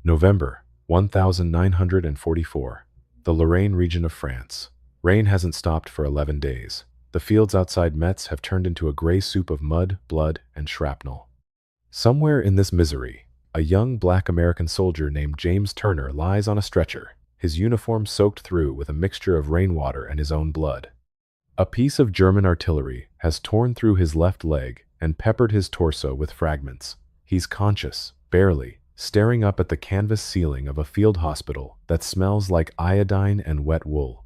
November 1944. The Lorraine region of France. Rain hasn't stopped for 11 days. The fields outside Metz have turned into a gray soup of mud, blood, and shrapnel. Somewhere in this misery, a young black American soldier named James Turner lies on a stretcher, his uniform soaked through with a mixture of rainwater and his own blood. A piece of German artillery has torn through his left leg and peppered his torso with fragments. He's conscious, barely, staring up at the canvas ceiling of a field hospital that smells like iodine and wet wool.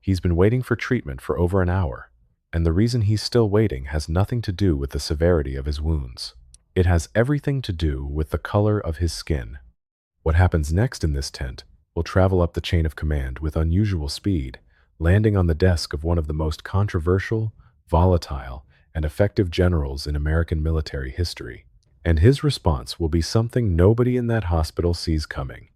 He's been waiting for treatment for over an hour, and the reason he's still waiting has nothing to do with the severity of his wounds. It has everything to do with the color of his skin. What happens next in this tent will travel up the chain of command with unusual speed, landing on the desk of one of the most controversial, volatile, and effective generals in American military history. And his response will be something nobody in that hospital sees coming.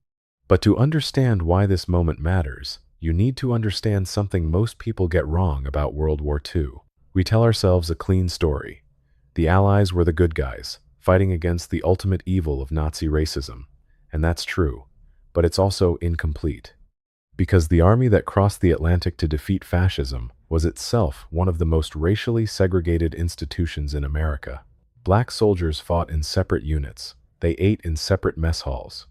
But to understand why this moment matters, you need to understand something most people get wrong about World War II. We tell ourselves a clean story. The Allies were the good guys, fighting against the ultimate evil of Nazi racism. And that's true, but it's also incomplete. Because the army that crossed the Atlantic to defeat fascism was itself one of the most racially segregated institutions in America. Black soldiers fought in separate units. They ate in separate mess halls.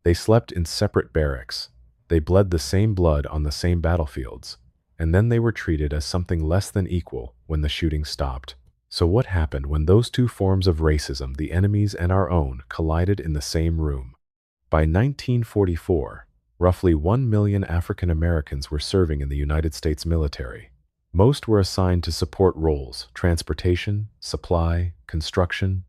They slept in separate barracks. They bled the same blood on the same battlefields. And then they were treated as something less than equal when the shooting stopped. So what happened when those two forms of racism, the enemy's and our own, collided in the same room? By 1944, roughly 1 million African Americans were serving in the United States military. Most were assigned to support roles: transportation, supply, construction.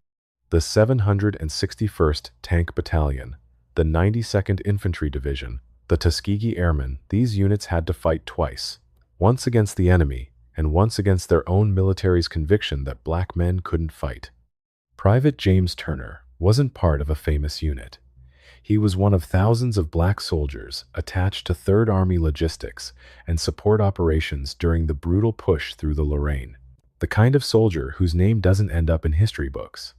The 761st Tank Battalion, the 92nd Infantry Division, the Tuskegee Airmen, these units had to fight twice, once against the enemy and once against their own military's conviction that black men couldn't fight. Private James Turner wasn't part of a famous unit. He was one of thousands of black soldiers attached to 3rd Army logistics and support operations during the brutal push through the Lorraine. The kind of soldier whose name doesn't end up in history books.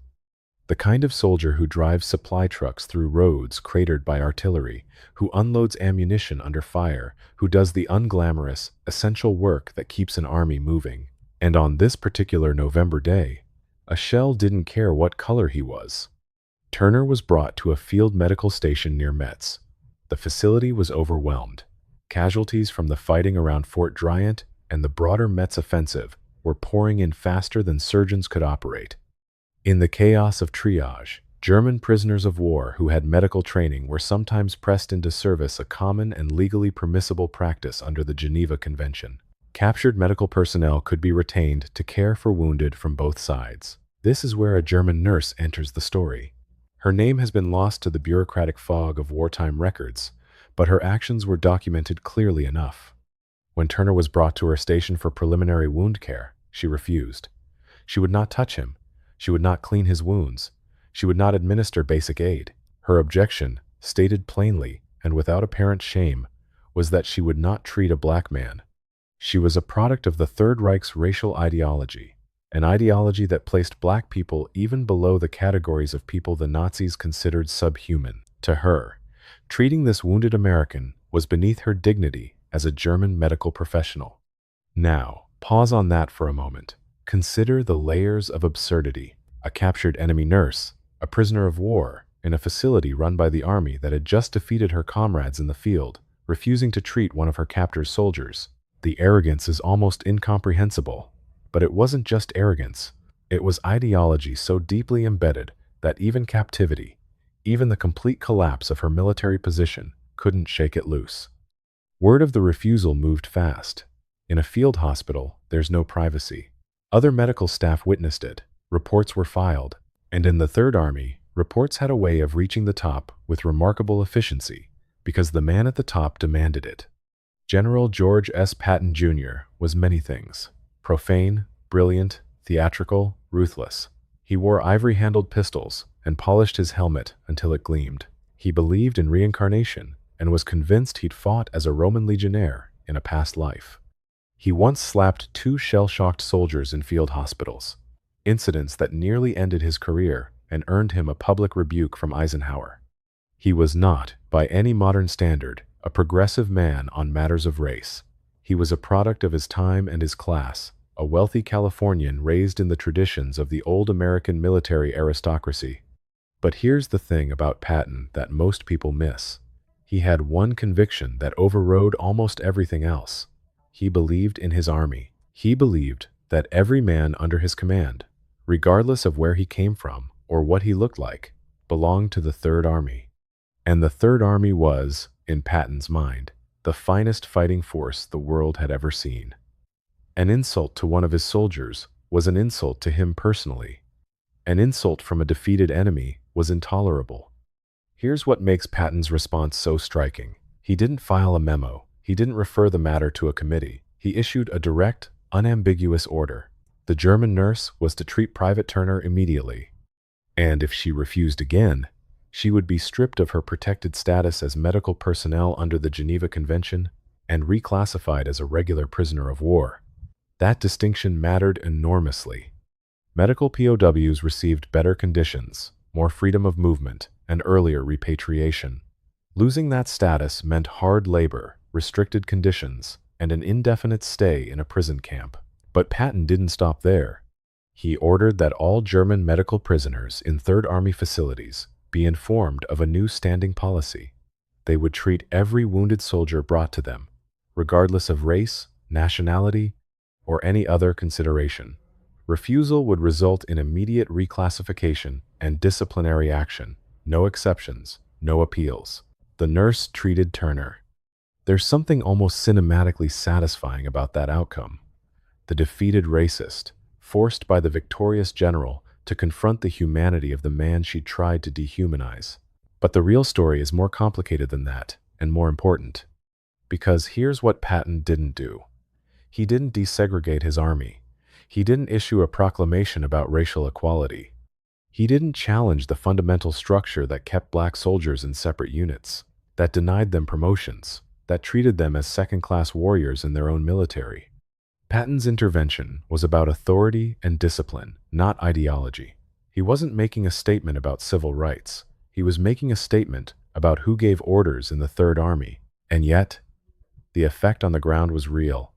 The kind of soldier who drives supply trucks through roads cratered by artillery, who unloads ammunition under fire, who does the unglamorous, essential work that keeps an army moving. And on this particular November day, a shell didn't care what color he was. Turner was brought to a field medical station near Metz. The facility was overwhelmed. Casualties from the fighting around Fort Dryant and the broader Metz offensive were pouring in faster than surgeons could operate. In the chaos of triage, German prisoners of war who had medical training were sometimes pressed into service, a common and legally permissible practice under the Geneva Convention. Captured medical personnel could be retained to care for wounded from both sides. This is where a German nurse enters the story. Her name has been lost to the bureaucratic fog of wartime records, but her actions were documented clearly enough. When Turner was brought to her station for preliminary wound care, she refused. She would not touch him. She would not clean his wounds. She would not administer basic aid. Her objection, stated plainly and without apparent shame, was that she would not treat a black man. She was a product of the Third Reich's racial ideology, an ideology that placed black people even below the categories of people the Nazis considered subhuman. To her, treating this wounded American was beneath her dignity as a German medical professional. Now, pause on that for a moment. Consider the layers of absurdity. A captured enemy nurse, a prisoner of war, in a facility run by the army that had just defeated her comrades in the field, refusing to treat one of her captor's soldiers. The arrogance is almost incomprehensible. But it wasn't just arrogance. It was ideology so deeply embedded that even captivity, even the complete collapse of her military position, couldn't shake it loose. Word of the refusal moved fast. In a field hospital, there's no privacy. Other medical staff witnessed it. Reports were filed. And in the Third Army, reports had a way of reaching the top with remarkable efficiency because the man at the top demanded it. General George S. Patton, Jr. was many things. Profane, brilliant, theatrical, ruthless. He wore ivory-handled pistols and polished his helmet until it gleamed. He believed in reincarnation and was convinced he'd fought as a Roman legionnaire in a past life. He once slapped 2 shell-shocked soldiers in field hospitals, incidents that nearly ended his career and earned him a public rebuke from Eisenhower. He was not, by any modern standard, a progressive man on matters of race. He was a product of his time and his class, a wealthy Californian raised in the traditions of the old American military aristocracy. But here's the thing about Patton that most people miss. He had one conviction that overrode almost everything else. He believed in his army. He believed that every man under his command, regardless of where he came from or what he looked like, belonged to the Third Army. And the Third Army was, in Patton's mind, the finest fighting force the world had ever seen. An insult to one of his soldiers was an insult to him personally. An insult from a defeated enemy was intolerable. Here's what makes Patton's response so striking. He didn't file a memo. He didn't refer the matter to a committee. He issued a direct, unambiguous order. The German nurse was to treat Private Turner immediately. And if she refused again, she would be stripped of her protected status as medical personnel under the Geneva Convention and reclassified as a regular prisoner of war. That distinction mattered enormously. Medical POWs received better conditions, more freedom of movement, and earlier repatriation. Losing that status meant hard labor, restricted conditions, and an indefinite stay in a prison camp. But Patton didn't stop there. He ordered that all German medical prisoners in Third Army facilities be informed of a new standing policy. They would treat every wounded soldier brought to them, regardless of race, nationality, or any other consideration. Refusal would result in immediate reclassification and disciplinary action. No exceptions, no appeals. The nurse treated Turner. There's something almost cinematically satisfying about that outcome. The defeated racist, forced by the victorious general to confront the humanity of the man she tried to dehumanize. But the real story is more complicated than that, and more important. Because here's what Patton didn't do. He didn't desegregate his army. He didn't issue a proclamation about racial equality. He didn't challenge the fundamental structure that kept black soldiers in separate units, that denied them promotions, that treated them as second-class warriors in their own military. Patton's intervention was about authority and discipline, not ideology. He wasn't making a statement about civil rights. He was making a statement about who gave orders in the Third Army. And yet, the effect on the ground was real.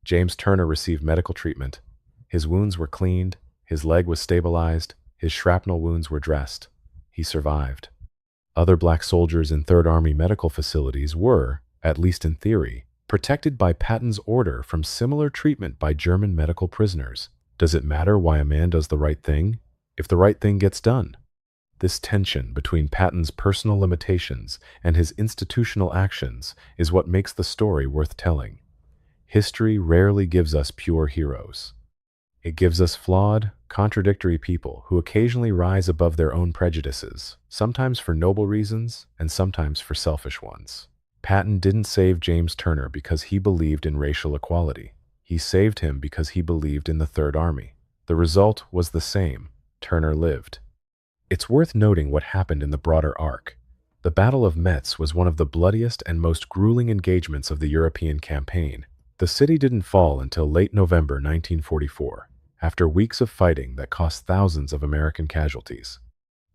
James Turner received medical treatment. His wounds were cleaned, his leg was stabilized, his shrapnel wounds were dressed. He survived. Other black soldiers in Third Army medical facilities were, at least in theory, protected by Patton's order from similar treatment by German medical prisoners. Does it matter why a man does the right thing, if the right thing gets done? This tension between Patton's personal limitations and his institutional actions is what makes the story worth telling. History rarely gives us pure heroes. It gives us flawed, contradictory people who occasionally rise above their own prejudices, sometimes for noble reasons and sometimes for selfish ones. Patton didn't save James Turner because he believed in racial equality. He saved him because he believed in the Third Army. The result was the same. Turner lived. It's worth noting what happened in the broader arc. The Battle of Metz was one of the bloodiest and most grueling engagements of the European campaign. The city didn't fall until late November 1944, after weeks of fighting that cost thousands of American casualties.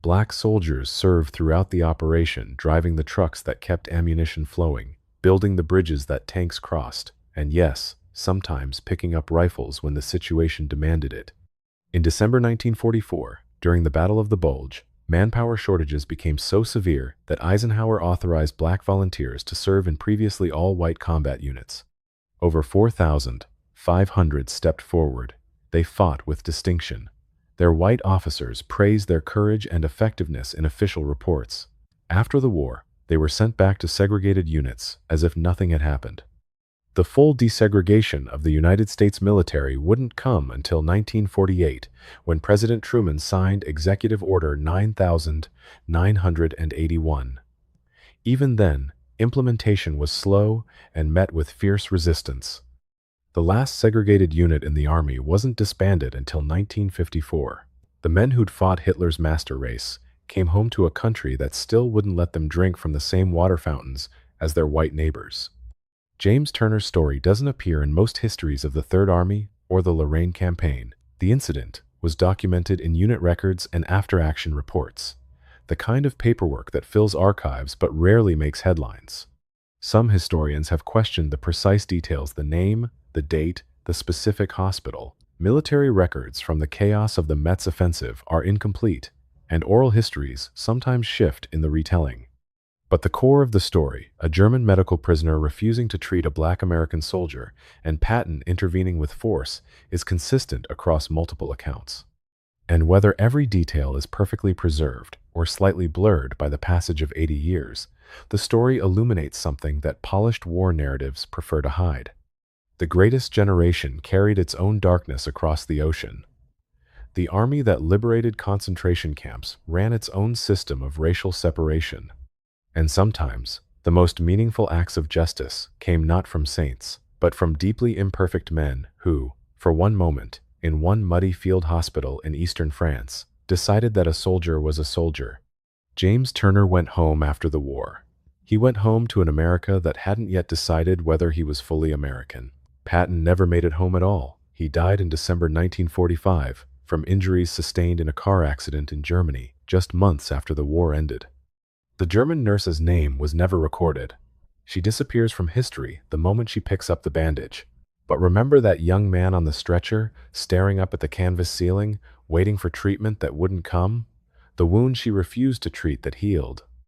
Black soldiers served throughout the operation, driving the trucks that kept ammunition flowing, building the bridges that tanks crossed, and yes, sometimes picking up rifles when the situation demanded it. In December 1944, during the Battle of the Bulge, manpower shortages became so severe that Eisenhower authorized black volunteers to serve in previously all-white combat units. Over 4,500 stepped forward. They fought with distinction. Their white officers praised their courage and effectiveness in official reports. After the war, they were sent back to segregated units as if nothing had happened. The full desegregation of the United States military wouldn't come until 1948, when President Truman signed Executive Order 9981. Even then, implementation was slow and met with fierce resistance. The last segregated unit in the Army wasn't disbanded until 1954. The men who'd fought Hitler's master race came home to a country that still wouldn't let them drink from the same water fountains as their white neighbors. James Turner's story doesn't appear in most histories of the Third Army or the Lorraine campaign. The incident was documented in unit records and after-action reports. the kind of paperwork that fills archives but rarely makes headlines. Some historians have questioned the precise details: the name, the date, the specific hospital. Military records from the chaos of the Metz offensive are incomplete, and oral histories sometimes shift in the retelling. But the core of the story, a German medical prisoner refusing to treat a black American soldier and Patton intervening with force, is consistent across multiple accounts. And whether every detail is perfectly preserved or slightly blurred by the passage of 80 years, the story illuminates something that polished war narratives prefer to hide. The greatest generation carried its own darkness across the ocean. The army that liberated concentration camps ran its own system of racial separation. And sometimes, the most meaningful acts of justice came not from saints, but from deeply imperfect men who, for one moment, in one muddy field hospital in eastern France, decided that a soldier was a soldier. James Turner went home after the war. He went home to an America that hadn't yet decided whether he was fully American. Patton never made it home at all. He died in December 1945 from injuries sustained in a car accident in Germany just months after the war ended. The German nurse's name was never recorded. She disappears from history the moment she picks up the bandage. But remember that young man on the stretcher, staring up at the canvas ceiling, waiting for treatment that wouldn't come? The wound she refused to treat that healed.